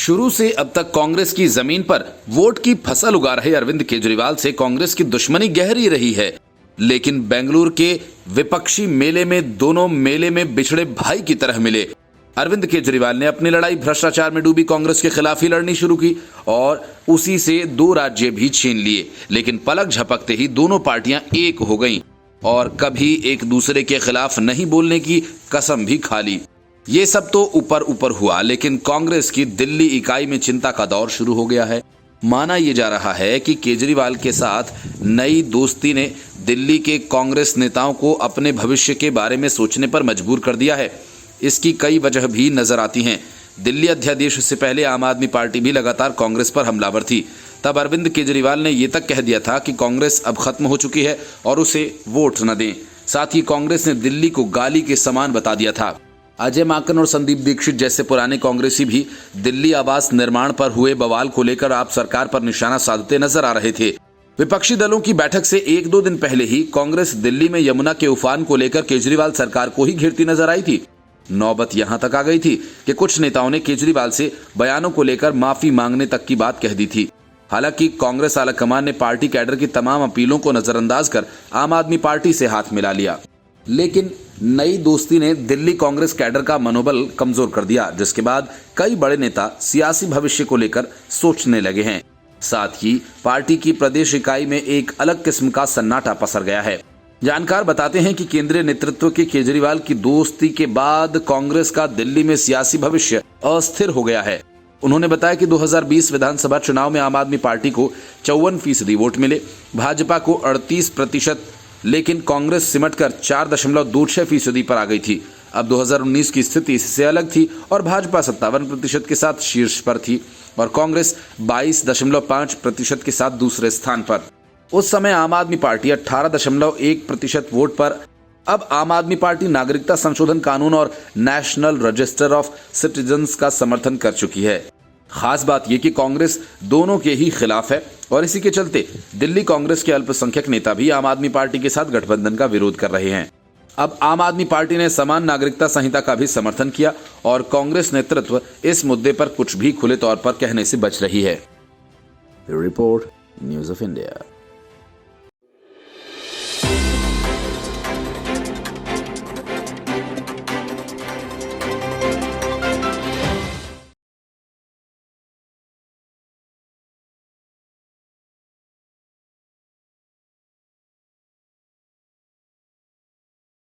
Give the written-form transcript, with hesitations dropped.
शुरू से अब तक कांग्रेस की जमीन पर वोट की फसल उगा रहे अरविंद केजरीवाल से कांग्रेस की दुश्मनी गहरी रही है, लेकिन बेंगलुरु के विपक्षी मेले में दोनों मेले में बिछड़े भाई की तरह मिले। अरविंद केजरीवाल ने अपनी लड़ाई भ्रष्टाचार में डूबी कांग्रेस के खिलाफ ही लड़नी शुरू की और उसी से 2 राज्य भी छीन लिए, लेकिन पलक झपकते ही दोनों पार्टियां एक हो गईं और कभी एक दूसरे के खिलाफ नहीं बोलने की कसम भी खा ली। ये सब तो ऊपर हुआ, लेकिन कांग्रेस की दिल्ली इकाई में चिंता का दौर शुरू हो गया है। माना यह जा रहा है कि केजरीवाल के साथ नई दोस्ती ने दिल्ली के कांग्रेस नेताओं को अपने भविष्य के बारे में सोचने पर मजबूर कर दिया है। इसकी कई वजह भी नजर आती हैं। दिल्ली अध्यादेश से पहले आम आदमी पार्टी भी लगातार कांग्रेस पर हमलावर थी। तब अरविंद केजरीवाल ने यह तक कह दिया था कि कांग्रेस अब खत्म हो चुकी है और उसे वोट न दें। साथ ही कांग्रेस ने दिल्ली को गाली के समान बता दिया था। अजय माकन और संदीप दीक्षित जैसे पुराने कांग्रेसी भी दिल्ली आवास निर्माण पर हुए बवाल को लेकर आप सरकार पर निशाना साधते नजर आ रहे थे। विपक्षी दलों की बैठक से 1-2 दिन पहले ही कांग्रेस दिल्ली में यमुना के उफान को लेकर केजरीवाल सरकार को ही घेरती नजर आई थी। नौबत यहां तक आ गई थी कि कुछ नेताओं ने केजरीवाल से बयानों को लेकर माफी मांगने तक की बात कह दी थी। हालांकि कांग्रेस आलाकमान ने पार्टी कैडर की तमाम अपीलों को नजरअंदाज कर आम आदमी पार्टी से हाथ मिला लिया, लेकिन नई दोस्ती ने दिल्ली कांग्रेस कैडर का मनोबल कमजोर कर दिया, जिसके बाद कई बड़े नेता सियासी भविष्य को लेकर सोचने लगे हैं। साथ ही पार्टी की प्रदेश इकाई में एक अलग किस्म का सन्नाटा पसर गया है। जानकार बताते हैं कि केंद्रीय नेतृत्व के केजरीवाल की दोस्ती के बाद कांग्रेस का दिल्ली में सियासी भविष्य अस्थिर हो गया है। उन्होंने बताया कि 2020 विधानसभा चुनाव में आम आदमी पार्टी को 54% वोट मिले, भाजपा को 38%, लेकिन कांग्रेस सिमटकर 4.26% पर आ गई थी। अब 2019 की स्थिति इससे अलग थी और भाजपा 57% के साथ शीर्ष पर थी और कांग्रेस 22.5% के साथ दूसरे स्थान पर। उस समय आम आदमी पार्टी 18.1% वोट पर। अब आम आदमी पार्टी नागरिकता संशोधन कानून और नेशनल रजिस्टर ऑफ सिटीजन्स का समर्थन कर चुकी है। खास बात यह कि कांग्रेस दोनों के ही खिलाफ है और इसी के चलते दिल्ली कांग्रेस के अल्पसंख्यक नेता भी आम आदमी पार्टी के साथ गठबंधन का विरोध कर रहे हैं। अब आम आदमी पार्टी ने समान नागरिकता संहिता का भी समर्थन किया और कांग्रेस नेतृत्व इस मुद्दे पर कुछ भी खुले तौर पर कहने से बच रही है। Report news of India.